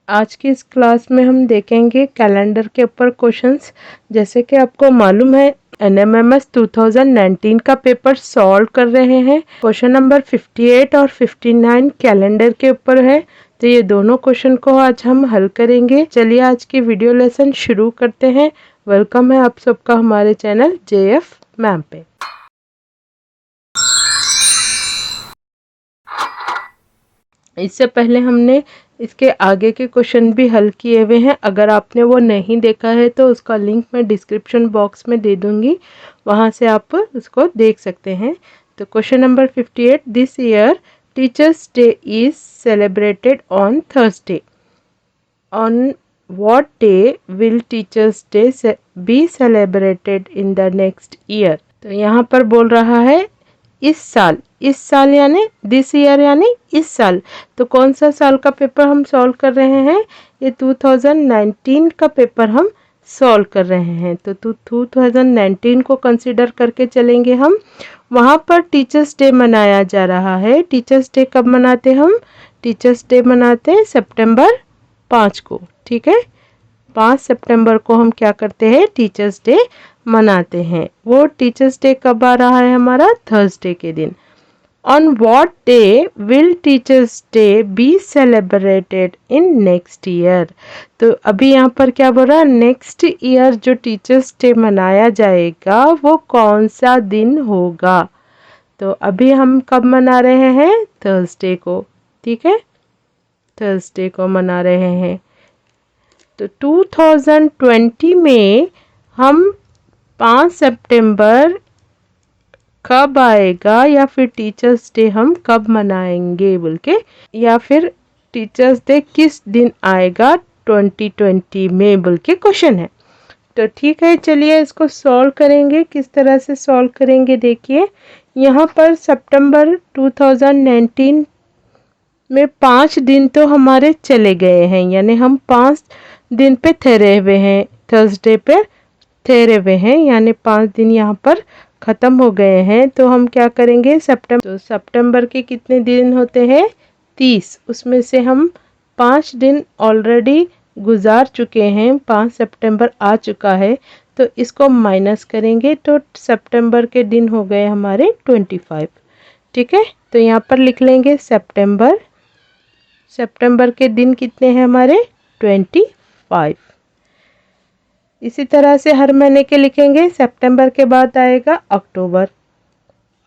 आज की इस क्लास में हम देखेंगे कैलेंडर के ऊपर क्वेश्चंस। जैसे कि आपको मालूम है एनएमएमएस 2019 का पेपर सॉल्व कर रहे हैं। क्वेश्चन नंबर 58 और 59 कैलेंडर के ऊपर है, तो ये दोनों क्वेश्चन को आज हम हल करेंगे। चलिए आज की वीडियो लेसन शुरू करते हैं। वेलकम है आप सबका हमारे चैनल JF मैम पे। इससे पहले हमने इसके आगे के क्वेश्चन भी हल किए हुए हैं। अगर आपने वो नहीं देखा है तो उसका लिंक मैं डिस्क्रिप्शन बॉक्स में दे दूंगी, वहाँ से आप उसको देख सकते हैं। तो question number 58, this year teachers day is celebrated on Thursday. On what day will teachers day be celebrated in the next year. तो यहाँ पर बोल रहा है इस साल यानी दिस ईयर यानी इस साल। तो कौन सा साल का पेपर हम सॉल्व कर रहे हैं? ये 2019 का पेपर हम सॉल्व कर रहे हैं। तो 2019 को कंसीडर करके चलेंगे हम। वहाँ पर टीचर्स डे मनाया जा रहा है। टीचर्स डे कब मनाते हम? टीचर्स डे मनाते हैं सितंबर 5 को। ठीक है, 5 सितंबर को हम क्या करते हैं? टीचर्स डे मनाते हैं। वो टीचर्स डे कब आ रहा है हमारा? थर्सडे के दिन। On what day will teachers day be celebrated in next year. तो अभी यहाँ पर क्या बोल रहा है? नेक्स्ट ईयर जो टीचर्स डे मनाया जाएगा वो कौन सा दिन होगा? तो अभी हम कब मना रहे हैं? थर्सडे को। ठीक है, थर्सडे को मना रहे हैं। तो 2020 में हम 5 सितंबर कब आएगा, या फिर टीचर्स डे हम कब मनाएंगे बोल के, या फिर टीचर्स डे किस दिन आएगा 2020 में बोल के क्वेश्चन है। तो ठीक है, चलिए इसको सॉल्व करेंगे। किस तरह से सॉल्व करेंगे देखिए। यहाँ पर सितंबर 2019 में 5 दिन तो हमारे चले गए हैं, यानी हम 5 दिन पे ठहरे हुए हैं। थर्सडे पे ठहरे हुए हैं, यानी 5 दिन यहाँ पर ख़त्म हो गए हैं। तो हम क्या करेंगे? सितंबर के कितने दिन होते हैं? 30। उसमें से हम 5 दिन ऑलरेडी गुजार चुके हैं। 5 सितंबर आ चुका है, तो इसको माइनस करेंगे तो सितंबर के दिन हो गए हमारे 25। ठीक है, तो यहाँ पर लिख लेंगे सितंबर के दिन कितने हैं हमारे? 25। इसी तरह से हर महीने के लिखेंगे। सितंबर के बाद आएगा अक्टूबर।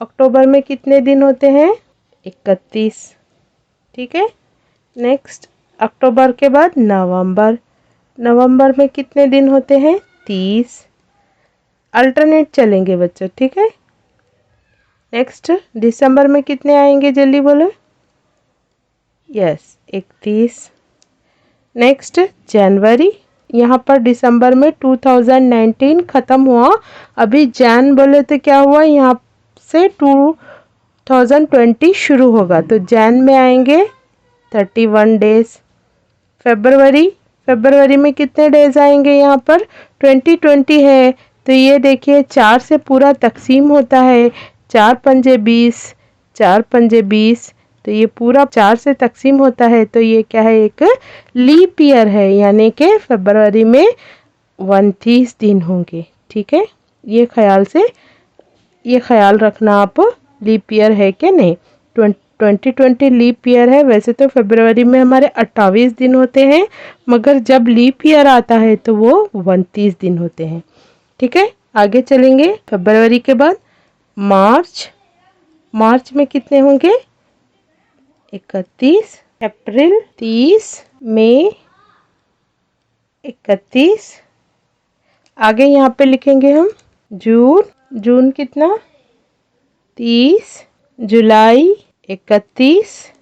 अक्टूबर में कितने दिन होते हैं? 31। ठीक है, नेक्स्ट अक्टूबर के बाद नवंबर। नवंबर में कितने दिन होते हैं? 30। अल्टरनेट चलेंगे बच्चों। ठीक है, नेक्स्ट दिसंबर में कितने आएंगे? जल्दी बोलो। यस, 31। नेक्स्ट जनवरी। यहाँ पर दिसंबर में 2019 ख़त्म हुआ, अभी जैन बोले तो क्या हुआ? यहाँ से 2020 शुरू होगा, तो जैन में आएंगे 31 डेज। फरवरी में कितने डेज आएंगे? यहाँ पर 2020 है, तो ये देखिए 4 से पूरा तकसीम होता है। 4 पंजे 20, 4 पंजे 20, तो ये पूरा 4 से तकसीम होता है। तो ये क्या है? एक लीप ईयर है, यानी कि फरवरी में 29 दिन होंगे। ठीक है, ये ख्याल रखना आप, लीप ईयर है कि नहीं। 2020 लीप ईयर है। वैसे तो फरवरी में हमारे 28 दिन होते हैं, मगर जब लीप ईयर आता है तो वो 29 दिन होते हैं। ठीक है, आगे चलेंगे। फरवरी के बाद मार्च में कितने होंगे? 31। अप्रैल 30, मई 31। आगे यहाँ पे लिखेंगे हम जून कितना? 30। जुलाई 31।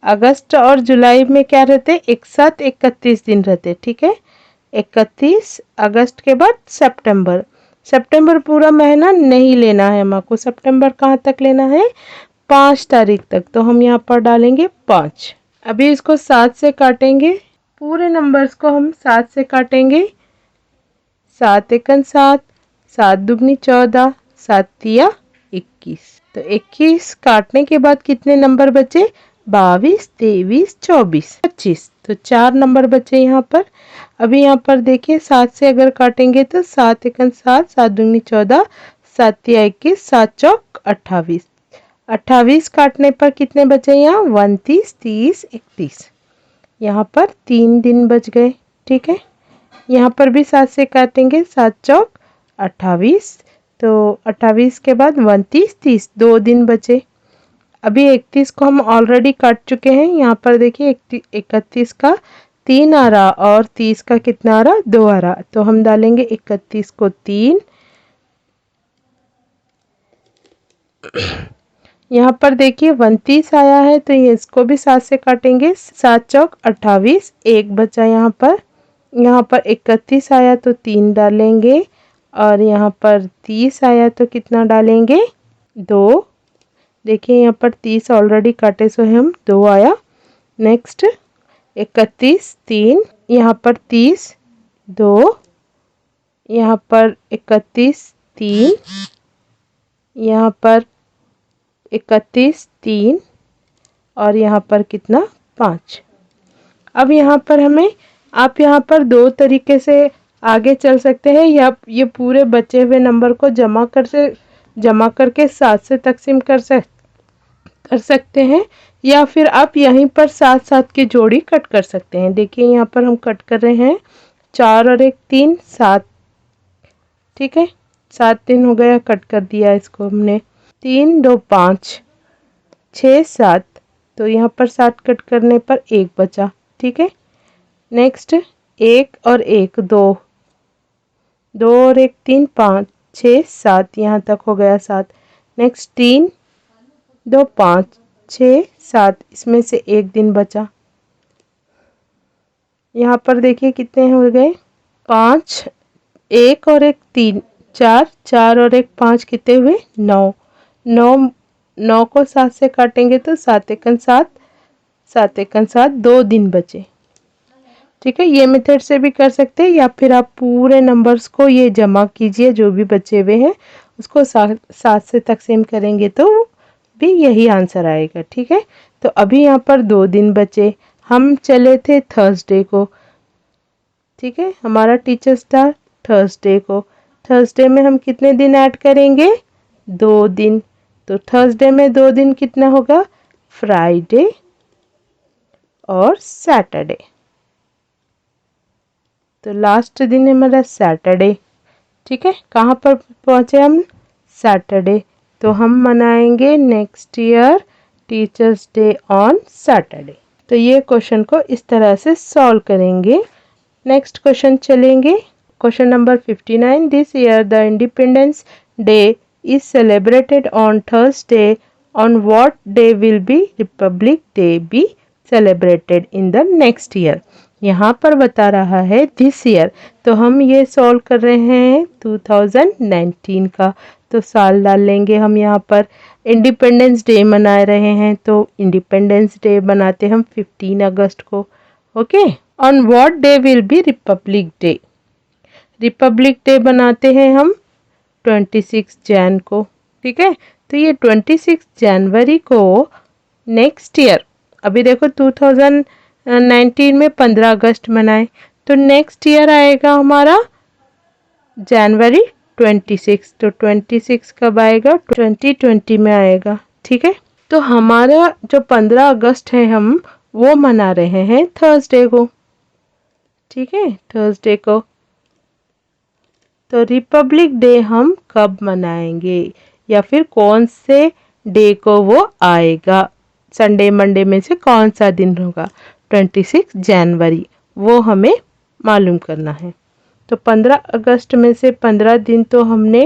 अगस्त और जुलाई में क्या रहते? एक साथ 31 दिन रहते। ठीक है, 31 अगस्त के बाद सितंबर पूरा महीना नहीं लेना है हमको। सितंबर कहाँ तक लेना है? 5 तारीख तक। तो हम यहाँ पर डालेंगे 5। अभी इसको 7 से काटेंगे। पूरे नंबर्स को हम 7 से काटेंगे। 7 एकन 7, 7 दुगनी 14, 7 तिया 21। तो 21 काटने के बाद कितने नंबर बचे? 22, 23, 24, 25। तो 4 नंबर बचे यहाँ पर। अभी यहाँ पर देखिए 7 से अगर काटेंगे तो 7 एकन 7, 7 दूनी 14, 7 तिया 21, 7 चौक 28। 28 काटने पर कितने बचे यहाँ? 29, 30, 31। यहाँ पर 3 दिन बच गए। ठीक है, यहाँ पर भी 7 से काटेंगे, 7 चौक 28। तो 28 के बाद 29, 30, 2 दिन बचे। अभी 31 को हम ऑलरेडी काट चुके हैं। यहाँ पर देखिए 31 का 3 आ रहा और 30 का कितना आ रहा? 2 आ रहा। तो हम डालेंगे 31 को 3। यहाँ पर देखिए 29 आया है तो ये इसको भी 7 से काटेंगे, 7 चौक 28, 1 बचा यहाँ पर। यहाँ पर 31 आया तो 3 डालेंगे और यहाँ पर 30 आया तो कितना डालेंगे? 2। देखिए यहाँ पर 30 ऑलरेडी काटे सो हम 2 आया। नेक्स्ट 31, 3, यहाँ पर 30, 2, यहाँ पर 31, 3, यहाँ पर 31, 3 और यहाँ पर कितना? 5। अब यहाँ पर हमें, आप यहाँ पर 2 तरीके से आगे चल सकते हैं, या ये पूरे बचे हुए नंबर को जमा करके 7 से तकसीम कर सकते हैं, या फिर आप यहीं पर 7 की जोड़ी कट कर सकते हैं। देखिए यहाँ पर हम कट कर रहे हैं, 4 और 1 3, 7। ठीक है, 7 दिन हो गया, कट कर दिया इसको हमने। 3 2 5 6 7। तो यहाँ पर 7 कट करने पर 1 बचा। ठीक है, नेक्स्ट 1 और 1 2, 2 और 1 3 5 6 7, यहाँ तक हो गया 7। नेक्स्ट 3 2 5 6 7, इसमें से 1 दिन बचा। यहाँ पर देखिए कितने हो गए? 5, 1 और 1 3 4, 4 और 1 5, कितने हुए? 9। 9 को 7 से काटेंगे तो 7 एकन 7, 7 एकन 7, 2 दिन बचे। ठीक है, ये मेथड से भी कर सकते हैं, या फिर आप पूरे नंबर्स को ये जमा कीजिए, जो भी बचे हुए हैं उसको 7 से तकसीम करेंगे तो भी यही आंसर आएगा। ठीक है, तो अभी यहाँ पर 2 दिन बचे। हम चले थे थर्सडे को। ठीक है, हमारा टीचर्स डे थर्सडे को। थर्सडे में हम कितने दिन ऐड करेंगे? 2 दिन। तो थर्सडे में 2 दिन कितना होगा? फ्राइडे और सैटरडे। तो लास्ट दिन है हमारा सैटरडे। ठीक है, कहाँ पर पहुँचे हम? सैटरडे। तो हम मनाएंगे next year teachers day on Saturday. तो ये क्वेश्चन को इस तरह से सॉल्व करेंगे। नेक्स्ट क्वेश्चन चलेंगे। Question number 59। This year the independence day is celebrated on Thursday. On what day will be Republic Day be celebrated in the next year? यहाँ पर बता रहा है दिस ईयर, तो हम ये सॉल्व कर रहे हैं 2019 का। तो साल डाल लेंगे हम यहाँ पर। इंडिपेंडेंस डे मना रहे हैं तो इंडिपेंडेंस डे बनाते हम 15 अगस्त को। Okay, on what day will be Republic day? Republic day बनाते हैं हम 26 जैन को। ठीक है, तो ये 26 जनवरी को नेक्स्ट ईयर, अभी देखो 2019 में 15 अगस्त मनाए, तो नेक्स्ट ईयर आएगा हमारा जनवरी 26। तो 26 कब आएगा? 2020 में आएगा। ठीक है, तो हमारा जो 15 अगस्त है हम वो मना रहे हैं थर्सडे को। ठीक है, थर्सडे को। तो रिपब्लिक डे हम कब मनाएंगे, या फिर कौन से डे को वो आएगा? संडे मंडे में से कौन सा दिन होगा? 26 जनवरी, वो हमें मालूम करना है। तो 15 अगस्त में से 15 दिन तो हमने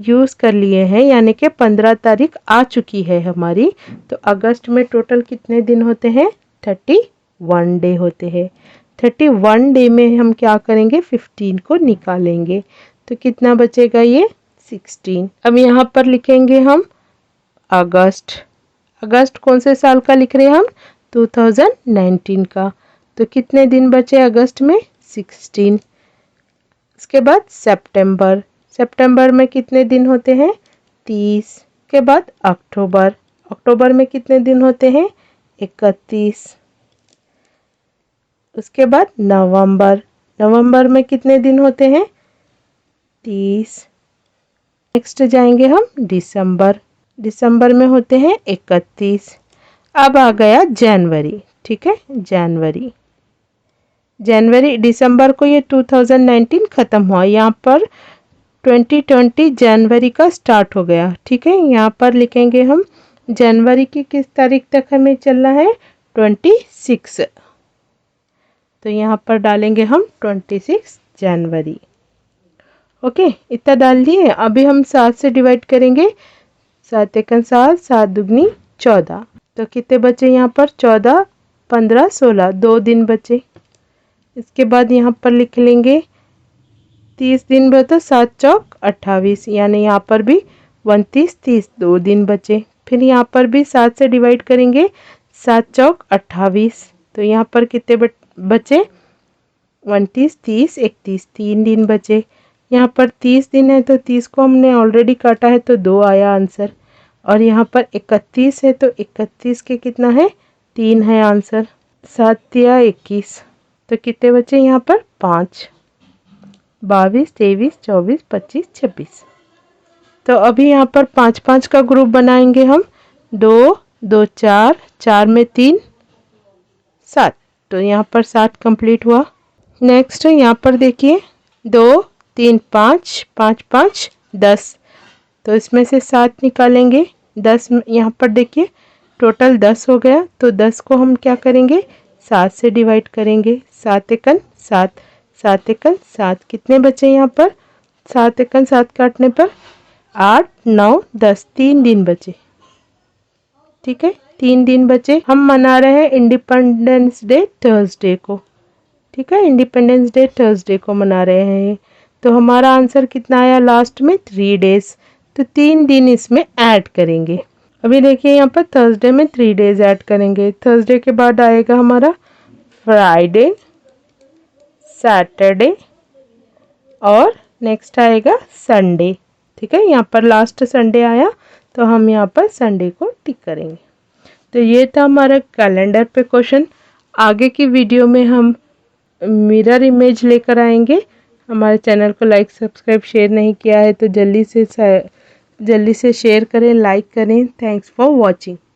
यूज़ कर लिए हैं, यानी कि 15 तारीख आ चुकी है हमारी। तो अगस्त में टोटल कितने दिन होते हैं? 31 डे होते हैं। 31 डे में हम क्या करेंगे? 15 को निकालेंगे, तो कितना बचेगा? ये 16। अब यहाँ पर लिखेंगे हम अगस्त। अगस्त कौन से साल का लिख रहे हैं हम? 2019 का। तो कितने दिन बचे अगस्त में? 16। इसके बाद सितंबर। सितंबर में कितने दिन होते हैं? 30। के बाद अक्टूबर। अक्टूबर में कितने दिन होते हैं? 31। उसके बाद नवंबर, नवंबर में कितने दिन होते हैं? 30। नेक्स्ट जाएंगे हम दिसंबर, दिसंबर में होते हैं 31। अब आ गया जनवरी, ठीक है, जनवरी, जनवरी, दिसंबर को ये 2019 ख़त्म हुआ, यहाँ पर 2020 जनवरी का स्टार्ट हो गया, ठीक है। यहाँ पर लिखेंगे हम जनवरी की किस तारीख तक हमें चलना है? 26। तो यहाँ पर डालेंगे हम 26 जनवरी। ओके, इतना डाल दिए। अभी हम 7 से डिवाइड करेंगे, 7 एकम 7, 7 दुगनी 14। तो कितने बचे यहाँ पर? 14, 15, 16, 2 दिन बचे। इसके बाद यहाँ पर लिख लेंगे 30 दिन बचे, 7 चौक 28, यानी यहाँ पर भी 29, 30, 2 दिन बचे। फिर यहाँ पर भी 7 से डिवाइड करेंगे, 7 चौक 28। तो यहाँ पर कितने बचे? 29, 30, 31, 3 दिन बचे। यहाँ पर 30 दिन है तो 30 को हमने ऑलरेडी काटा है तो 2 आया आंसर। और यहाँ पर 31 है तो 31 के कितना है? 3 है आंसर। 7 या 21, तो कितने बचे यहाँ पर? 5, 22, 23, 24, 25, 26। तो अभी यहाँ पर 5 5 का ग्रुप बनाएंगे हम। 2, 2, 4, 4 में 3, 7। तो यहाँ पर 7 कंप्लीट हुआ। नेक्स्ट यहाँ पर देखिए 2, 3, 5, 5, 5, 10। तो इसमें से 7 निकालेंगे, 10 यहाँ पर देखिए टोटल 10 हो गया। तो 10 को हम क्या करेंगे? 7 से डिवाइड करेंगे, 7 एकन 7, 7 एकन 7, कितने बचे यहाँ पर? 7 एकन 7 काटने पर 8, 9, 10, 3 दिन बचे, ठीक है, 3 दिन बचे। हम मना रहे हैं इंडिपेंडेंस डे थर्सडे को, ठीक है, इंडिपेंडेंस डे थर्सडे को मना रहे हैं। तो हमारा आंसर कितना आया लास्ट में? 3 डेज। तो 3 दिन इसमें ऐड करेंगे। अभी देखिए यहाँ पर थर्सडे में 3 डेज ऐड करेंगे। थर्सडे के बाद आएगा हमारा फ्राइडे, सैटरडे और नेक्स्ट आएगा संडे, ठीक है। यहाँ पर लास्ट संडे आया तो हम यहाँ पर संडे को टिक करेंगे। तो ये था हमारा कैलेंडर पे क्वेश्चन। आगे की वीडियो में हम मिरर इमेज लेकर आएंगे। हमारे चैनल को लाइक, सब्सक्राइब, शेयर नहीं किया है तो जल्दी से शेयर करें, लाइक करें। Thanks for watching.